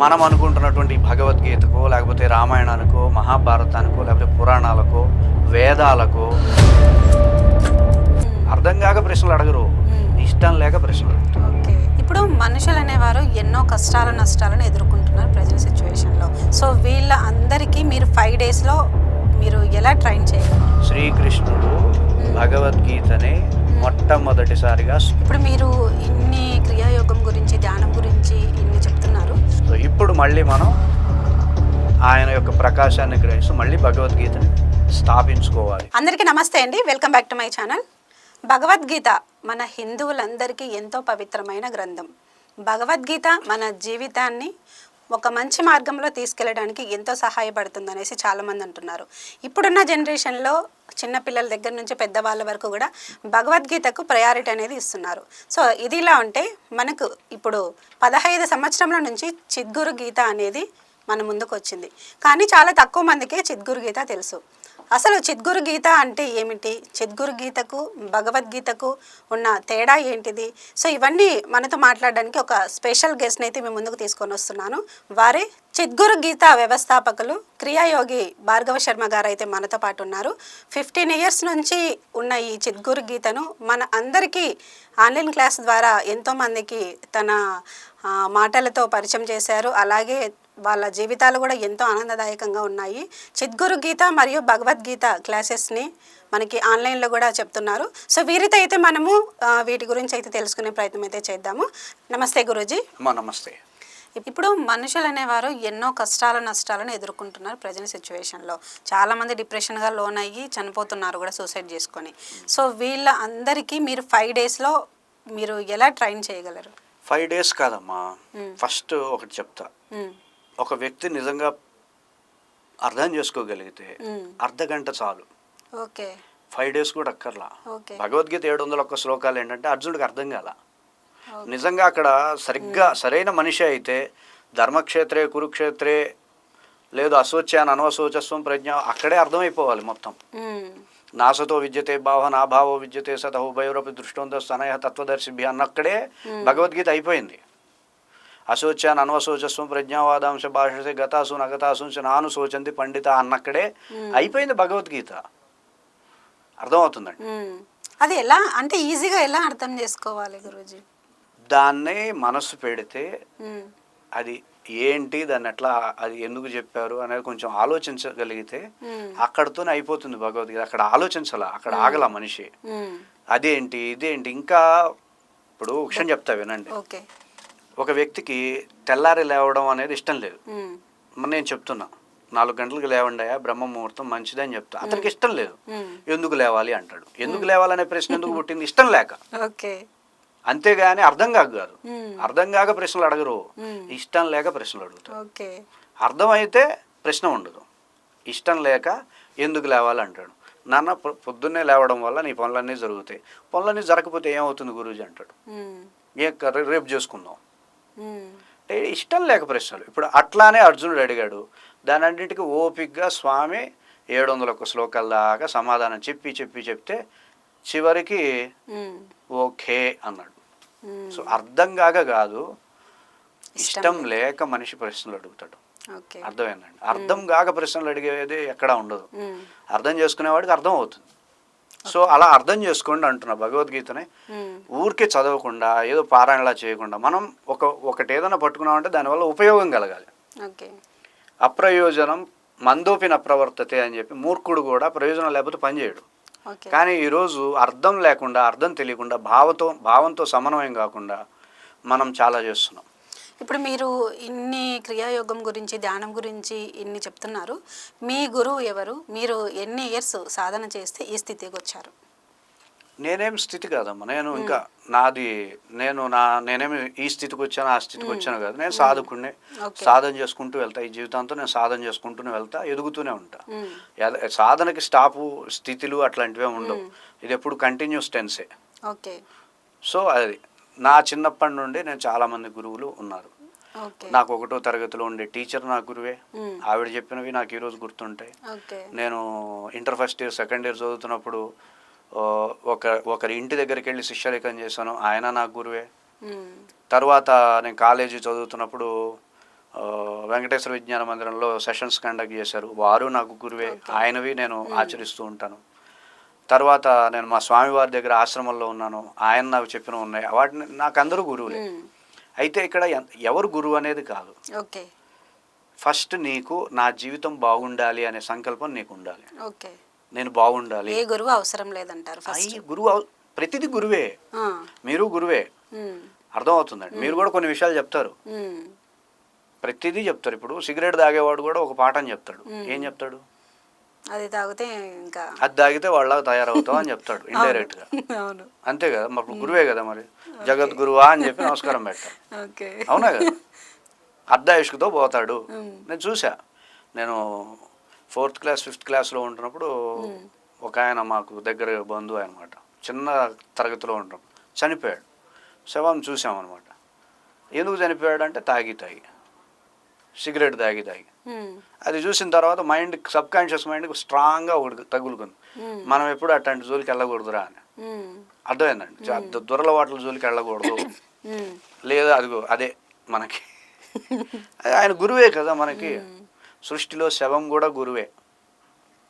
మనం అనుకుంటున్నటువంటి భగవద్గీతకో లేకపోతే రామాయణానికో మహాభారతానికో లేకపోతే పురాణాలకో వేదాలకో అర్థం కాక ప్రశ్నలు అడగరు, ఇష్టం లేక ప్రశ్నలు అడుగుతారు. ఓకే, ఇప్పుడు మనుషులు అనేవారు ఎన్నో కష్టాలు నష్టాలను ఎదుర్కొంటున్నారు ప్రజెంట్ సిచ్యువేషన్లో. సో వీళ్ళ అందరికీ మీరు 5 డేస్లో మీరు ఎలా ట్రైన్ చేయాలి? శ్రీకృష్ణుడు భగవద్గీతని మొట్టమొదటిసారిగా ఇప్పుడు మీరు ఇన్ని క్రియాయోగం గురించి ధ్యానం గురించి ఇన్ని చెప్తున్నారు. సో ఇప్పుడు మళ్ళీ మనం ఆయన యొక్క ప్రకాశాన్ని గ్రహిస్తూ మళ్ళీ భగవద్గీతని స్థాపించుకోవాలి. అందరికీ నమస్తే అండి, welcome back to my channel. Bhagavad Gita మన హిందువులందరికీ ఎంతో పవిత్రమైన గ్రంథం. భగవద్గీత మన జీవితాన్ని ఒక మంచి మార్గంలో తీసుకెళ్ళడానికి ఎంతో సహాయపడుతుంది అనేసి చాలామంది అంటున్నారు. ఇప్పుడున్న జనరేషన్లో చిన్నపిల్లల దగ్గర నుంచి పెద్దవాళ్ళ వరకు కూడా భగవద్గీతకు ప్రయారిటీ అనేది ఇస్తున్నారు. సో ఇది ఇలా ఉంటే మనకు ఇప్పుడు 15 సంవత్సరంల నుంచి చిద్గురు గీత అనేది మన ముందుకు వచ్చింది. కానీ చాలా తక్కువ మందికే చిద్గురు గీత తెలుసు. అసలు చిద్గురు గీత అంటే ఏమిటి, చిద్గురు గీతకు భగవద్గీతకు ఉన్న తేడా ఏంటిది? సో ఇవన్నీ మనతో మాట్లాడడానికి ఒక స్పెషల్ గెస్ట్ని అయితే మేము ముందుకు తీసుకొని వస్తున్నాను. వారే చిద్గురు గీత వ్యవస్థాపకులు క్రియాయోగి భార్గవ శర్మ గారు అయితే మనతో పాటు ఉన్నారు. 15 ఇయర్స్ నుంచి ఉన్న ఈ చిద్గురు గీతను మన అందరికీ ఆన్లైన్ క్లాస్ ద్వారా ఎంతోమందికి తన మాటలతో పరిచయం చేశారు. అలాగే వాళ్ళ జీవితాలు కూడా ఎంతో ఆనందదాయకంగా ఉన్నాయి. చిద్గురు గీత మరియు భగవద్గీత క్లాసెస్ని మనకి ఆన్లైన్లో కూడా చెప్తున్నారు. సో వీరితో అయితే మనము వీటి గురించి అయితే తెలుసుకునే ప్రయత్నం అయితే చేద్దాము. నమస్తే గురూజీ. నమస్తే. ఇప్పుడు మనుషులు అనేవారు ఎన్నో కష్టాలు నష్టాలను ఎదుర్కొంటున్నారు ప్రజెంట్ సిచ్యువేషన్లో. చాలామంది డిప్రెషన్గా లోన్ అయ్యి చనిపోతున్నారు కూడా సూసైడ్ చేసుకొని. సో వీళ్ళ అందరికీ మీరు 5 డేస్లో మీరు ఎలా ట్రైన్ చేయగలరు? 5 డేస్ కాదమ్మా, ఫస్ట్ ఒకటి చెప్తా. ఒక వ్యక్తి నిజంగా అర్థం చేసుకోగలిగితే అర్ధ గంట చాలు. ఓకే, 5 డేస్ కూడా అక్కర్లా. భగవద్గీత 701 శ్లోకాలు ఏంటంటే అర్జునుడికి అర్థం కాల. నిజంగా అక్కడ సరిగ్గా సరైన మనిషి అయితే ధర్మక్షేత్రే కురుక్షేత్రే లేదు అశోచ్యాన్ అనవశోచస్వం ప్రజ్ఞ అక్కడే అర్థమైపోవాలి మొత్తం. నాసతో విద్యతే భావ నాభావో విద్యతే సత ఉభయోరపి దృష్టవంతో స్తనయ తత్వదర్శిభి అన్నక్కడే భగవద్గీత అయిపోయింది. అశోచ్యాన్ అనవశోచస్వం ప్రజ్ఞావాదాంశ భాషసే గతాసు నగతాసు నాను శోచంతి పండిత అన్నక్కడే అయిపోయింది భగవద్గీత. అర్థమవుతుందండి. అది ఎలా అంటే ఈజీగా ఎలా అర్థం చేసుకోవాలి గురూజీ? దాన్ని మనసు పెడితే అది ఏంటి, దాన్ని ఎట్లా, అది ఎందుకు చెప్పారు అనేది కొంచెం ఆలోచించగలిగితే అక్కడితోనే అయిపోతుంది భగవద్గీత. అక్కడ ఆలోచించాల, అక్కడ ఆగల మనిషి. అదేంటి ఇదేంటి. ఇంకా ఇప్పుడు విషయం చెప్తా వినండి. ఒక వ్యక్తికి తెల్లారి లేవడం అనేది ఇష్టం లేదు. నేను చెప్తున్నా 4 గంటలకు లేవండాయా బ్రహ్మ ముహూర్తం మంచిదని చెప్తా. అతనికి ఇష్టం లేదు. ఎందుకు లేవాలి అంటాడు. ఎందుకు లేవాలనే ప్రశ్న ఎందుకు పుట్టింది? ఇష్టం లేక. అంతేగాని అర్థం కాదు. అర్థం కాక ప్రశ్నలు అడగరు, ఇష్టం లేక ప్రశ్నలు అడుగుతారు. అర్థమైతే ప్రశ్న ఉండదు. ఇష్టం లేక ఎందుకు లేవాలి అంటాడు. నాన్న పొద్దున్నే లేవడం వల్ల నీ పనులన్నీ జరుగుతాయి. పనులన్నీ జరగకపోతే ఏమవుతుంది గురూజీ అంటాడు. రేపు చేసుకుందాం. అంటే ఇష్టం లేక ప్రశ్నలు. ఇప్పుడు అట్లానే అర్జునుడు అడిగాడు. దాని అన్నింటికి ఓపిక్గా స్వామి 701 శ్లోకాల దాకా సమాధానం చెప్తే చివరికి ఓకే అన్నాడు. సో అర్థం కాక కాదు, ఇష్టం లేక మనిషి ప్రశ్నలు అడుగుతాడు. అర్థమైందండి. అర్థం కాక ప్రశ్నలు అడిగేది ఎక్కడా ఉండదు. అర్థం చేసుకునేవాడికి అర్థం అవుతుంది. సో అలా అర్థం చేసుకోండి అంటున్నా భగవద్గీతని. ఊరికే చదవకుండా ఏదో పారాయణలా చేయకుండా మనం ఒకటి ఏదైనా పట్టుకున్నామంటే దానివల్ల ఉపయోగం కలగాలి. అప్రయోజనం మందోపిన ప్రవర్తతే అని చెప్పి మూర్ఖుడు కూడా ప్రయోజనం లేకపోతే పనిచేయడు. కానీ ఈరోజు అర్థం లేకుండా, అర్థం తెలియకుండా, భావంతో సమన్వయం కాకుండా మనం చాలా చేస్తున్నాం. ఇప్పుడు మీరు ఇన్ని క్రియాయోగం గురించి ధ్యానం గురించి ఇన్ని చెప్తున్నారు. మీ గురువు ఎవరు? మీరు ఎన్ని ఇయర్స్ సాధన చేస్తే ఈ స్థితికి వచ్చారు? నేనేం స్థితి కాదమ్మా. నేను ఇంకా నేనేమి ఈ స్థితికి వచ్చాను ఆ స్థితికి వచ్చాను కాదు. నేను సాధకుడిని. సాధన చేసుకుంటూ వెళ్తా. ఈ జీవితంతో నేను సాధన చేసుకుంటూనే వెళ్తా, ఎదుగుతూనే ఉంటా. సాధనకి స్థితులు అట్లాంటివే ఉండవు. ఇది ఎప్పుడు కంటిన్యూస్ టెన్సే. సో అది నా చిన్నప్పటి నుండి నేను చాలా మంది గురువులు ఉన్నారు. నాకు 1వ తరగతిలో ఉండే టీచర్ నా గురువే. ఆవిడ చెప్పినవి నాకు ఈరోజు గుర్తుంటాయి. నేను inter first year second year చదువుతున్నప్పుడు ఒకరి ఇంటి దగ్గరికి వెళ్ళి శిష్యలేఖనం చేశాను. ఆయన నా గురువే. తర్వాత నేను కాలేజీ చదువుతున్నప్పుడు వెంకటేశ్వర విజ్ఞాన మందిరంలో సెషన్స్ కండక్ట్ చేశారు. వారు నాకు గురువే. ఆయనవి నేను ఆచరిస్తూ ఉంటాను. తర్వాత నేను మా స్వామివారి దగ్గర ఆశ్రమంలో ఉన్నాను. ఆయన నాకు చెప్పినవి ఉన్నాయి. వాటిని నాకు అందరూ గురువులే. అయితే ఇక్కడ ఎవరు గురువు అనేది కాదు. ఓకే. ఫస్ట్ నీకు నా జీవితం బాగుండాలి అనే సంకల్పం నీకు ఉండాలి. ఓకే. నేను బాగుండాలి. ఏ గురువు అవసరం లేదంటారు ఫస్ట్. గురువు ప్రతిదీ గురువే. మీరు గురువే. అర్థమవుతుందండి. మీరు కూడా కొన్ని విషయాలు చెప్తారు. ప్రతిదీ చెప్తారు. ఇప్పుడు సిగరెట్ తాగేవాడు కూడా ఒక పాఠం చెప్తాడు. ఏం చెప్తాడు? అది తాగితే ఇంకా అది తాగితే వాళ్ళ తయారవుతావు అని చెప్తాడు ఇండైరెక్ట్ గా. అంతే కదా, మరి గురువే కదా. మరి జగద్గురువా అని చెప్పి నమస్కారం పెట్టాడు. అవునా కదా. అర్ధాయుష్కుతో పోతాడు. నేను చూసా. నేను 4th క్లాస్ 5th క్లాస్లో ఉంటున్నప్పుడు ఒక ఆయన మాకు దగ్గర బంధువు అనమాట. చిన్న తరగతిలో ఉంటున్నప్పుడు చనిపోయాడు. శవం చూసామన్నమాట. ఎందుకు చనిపోయాడు అంటే తాగి సిగరెట్ తాగి అది చూసిన తర్వాత మైండ్, సబ్ కాన్షియస్ మైండ్కి స్ట్రాంగ్గా ఒకటి తగులుకుంది. మనం ఎప్పుడు అట్లాంటి జోలికి వెళ్ళకూడదురా అని. అర్థమైందండి. దురలవాట్ల జోలికి వెళ్ళకూడదు. లేదా అదిగో అదే మనకి ఆయన గురువే కదా మనకి. సృష్టిలో శవం కూడా గురువే.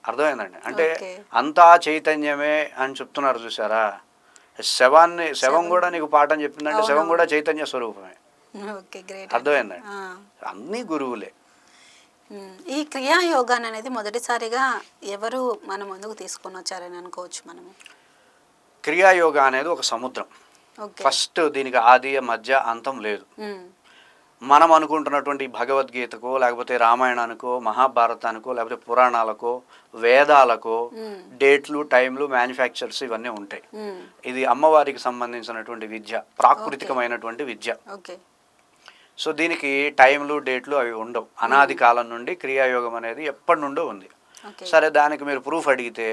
అర్థమైందండి. అంటే అంతా చైతన్యమే అని చెప్తున్నారు చూసారా. శవం కూడా నీకు పాఠం చెప్పిందంటే శవం కూడా చైతన్య స్వరూపమే. అర్థమైందండి. అన్నీ గురువులే. ఈ క్రియాయోగాన్ని అనేది మొదటిసారిగా ఎవరు మన ముందుకు తీసుకొని వచ్చారని అనుకోవచ్చు మనము? క్రియాయోగా అనేది ఒక సముద్రం. ఫస్ట్ దీనికి ఆది మధ్య అంతం లేదు. మనం అనుకుంటున్నటువంటి భగవద్గీతకో లేకపోతే రామాయణానికో మహాభారతానికో లేకపోతే పురాణాలకో వేదాలకో డేట్లు టైంలు మ్యానుఫ్యాక్చర్స్ ఇవన్నీ ఉంటాయి. ఇది అమ్మవారికి సంబంధించినటువంటి విద్య, ప్రాకృతికమైనటువంటి విద్య. సో దీనికి టైంలు డేట్లు అవి ఉండవు. అనాది కాలం నుండి క్రియాయోగం అనేది ఎప్పటి నుండో ఉంది. సరే, దానికి మీరు ప్రూఫ్ అడిగితే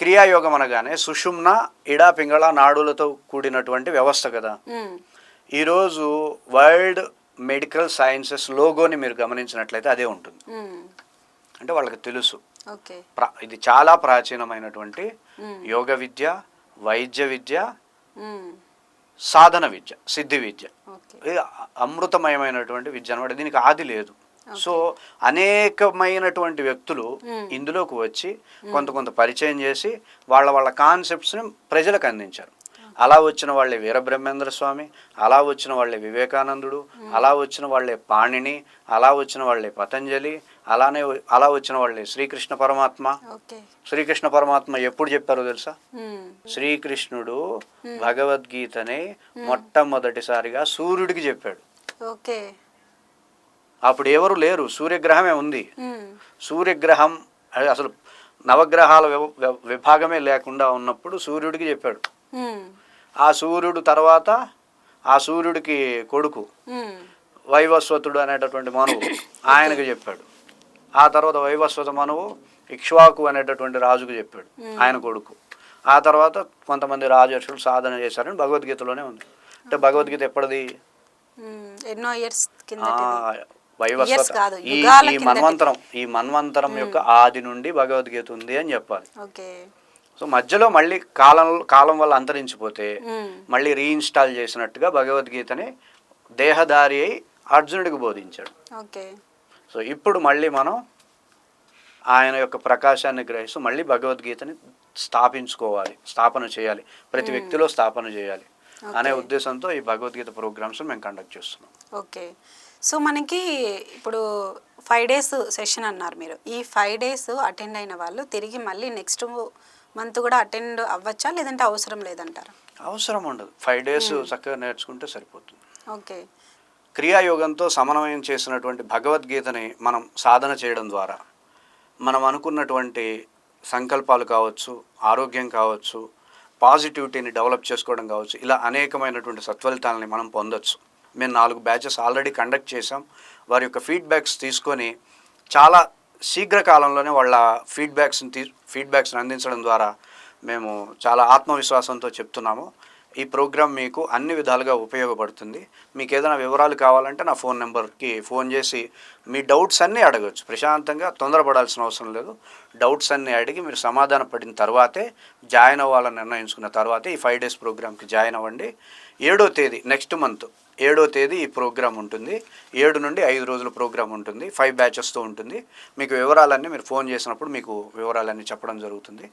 క్రియాయోగం అనగానే సుషుమ్న ఇడా పింగళ నాడులతో కూడినటువంటి వ్యవస్థ కదా. ఈరోజు వరల్డ్ మెడికల్ సైన్సెస్ లోగోని మీరు గమనించినట్లయితే అదే ఉంటుంది. అంటే వాళ్ళకి తెలుసు ఇది చాలా ప్రాచీనమైనటువంటి యోగ విద్య, వైద్య విద్య, సాధన విద్య, సిద్ధి విద్య. ఇది అమృతమయమైనటువంటి విద్య అనమాట. దీనికి ఆది లేదు. సో అనేకమైనటువంటి వ్యక్తులు ఇందులోకి వచ్చి కొంత పరిచయం చేసి వాళ్ళ కాన్సెప్ట్స్ని ప్రజలకు అందించారు. అలా వచ్చిన వాళ్ళే వీరబ్రహ్మేంద్ర స్వామి, అలా వచ్చిన వాళ్ళే వివేకానందుడు, అలా వచ్చిన వాళ్ళే పాణిని, అలా వచ్చిన వాళ్ళే పతంజలి, అలా వచ్చిన వాళ్ళే శ్రీకృష్ణ పరమాత్మ. శ్రీకృష్ణ పరమాత్మ ఎప్పుడు చెప్పారో తెలుసా? శ్రీకృష్ణుడు భగవద్గీతని మొట్టమొదటిసారిగా సూర్యుడికి చెప్పాడు. అప్పుడు ఎవరు లేరు, సూర్యగ్రహమే ఉంది. సూర్యగ్రహం అసలు నవగ్రహాల విభాగమే లేకుండా ఉన్నప్పుడు సూర్యుడికి చెప్పాడు. ఆ సూర్యుడు తర్వాత ఆ సూర్యుడికి కొడుకు వైవస్వతుడు అనేటటువంటి మనువు ఆయనకు చెప్పాడు. ఆ తర్వాత వైవస్వత మనువు ఇక్ష్వాకు అనేటటువంటి రాజుకు చెప్పాడు, ఆయన కొడుకు. ఆ తర్వాత కొంతమంది రాజర్షులు సాధన చేశారని భగవద్గీతలోనే ఉంది. అంటే భగవద్గీత ఎప్పటిది? ఎన్నో ఇయర్స్ వైవస్వత ఈ మన్వంతరం యొక్క ఆది నుండి భగవద్గీత ఉంది అని చెప్పాలి. సో మధ్యలో మళ్ళీ కాలం వల్ల అంతరించిపోతే మళ్ళీ రీఇన్స్టాల్ చేసినట్టుగా భగవద్గీతని దేహదారి అయి అర్జునుడికి బోధించాడు. సో ఇప్పుడు మళ్ళీ మనం ఆయన యొక్క ప్రకాశాన్ని గ్రహిస్తూ మళ్ళీ భగవద్గీతని స్థాపన చేయాలి, ప్రతి వ్యక్తిలో స్థాపన చేయాలి అనే ఉద్దేశంతో ఈ భగవద్గీత ప్రోగ్రామ్స్ మేము కండక్ట్ చేస్తున్నాం. ఓకే. సో మనకి ఇప్పుడు 5 days సెషన్ అన్నారు మీరు. ఈ 5 days అటెండ్ అయిన వాళ్ళు తిరిగి మళ్ళీ నెక్స్ట్ మంత్ కూడా అటెండ్ అవ్వచ్చా, లేదంటే అవసరం లేదంటారా? అవసరం ఉండదు. 5 days చక్కగా నేర్చుకుంటే సరిపోతుంది. ఓకే. క్రియాయోగంతో సమన్వయం చేసినటువంటి భగవద్గీతని మనం సాధన చేయడం ద్వారా మనం అనుకున్నటువంటి సంకల్పాలు కావచ్చు, ఆరోగ్యం కావచ్చు, పాజిటివిటీని డెవలప్ చేసుకోవడం కావచ్చు, ఇలా అనేకమైనటువంటి సత్ఫలితాలని మనం పొందొచ్చు. మేము 4 బ్యాచెస్ ఆల్రెడీ కండక్ట్ చేసాం. వారి యొక్క ఫీడ్బ్యాక్స్ తీసుకొని చాలా శీఘ్రకాలంలోనే వాళ్ళ ఫీడ్బ్యాక్స్ని అందించడం ద్వారా మేము చాలా ఆత్మవిశ్వాసంతో చెప్తున్నాము. ఈ ప్రోగ్రాం మీకు అన్ని విధాలుగా ఉపయోగపడుతుంది. మీకు ఏదైనా వివరాలు కావాలంటే నా ఫోన్ నెంబర్కి ఫోన్ చేసి మీ డౌట్స్ అన్నీ అడగచ్చు. ప్రశాంతంగా, తొందరపడాల్సిన అవసరం లేదు. డౌట్స్ అన్నీ అడిగి మీరు సమాధానం పడిన తర్వాతే జాయిన్ అవ్వాలని నిర్ణయించుకున్న తర్వాతే ఈ 5 days ప్రోగ్రామ్కి జాయిన్ అవ్వండి. 7వ తేదీ నెక్స్ట్ మంత్ 7వ తేదీ ఈ ప్రోగ్రామ్ ఉంటుంది. 7 నుండి 5 రోజుల ప్రోగ్రామ్ ఉంటుంది. 5 బ్యాచెస్తో ఉంటుంది. మీకు వివరాలన్నీ మీరు ఫోన్ చేసినప్పుడు మీకు వివరాలన్నీ చెప్పడం జరుగుతుంది.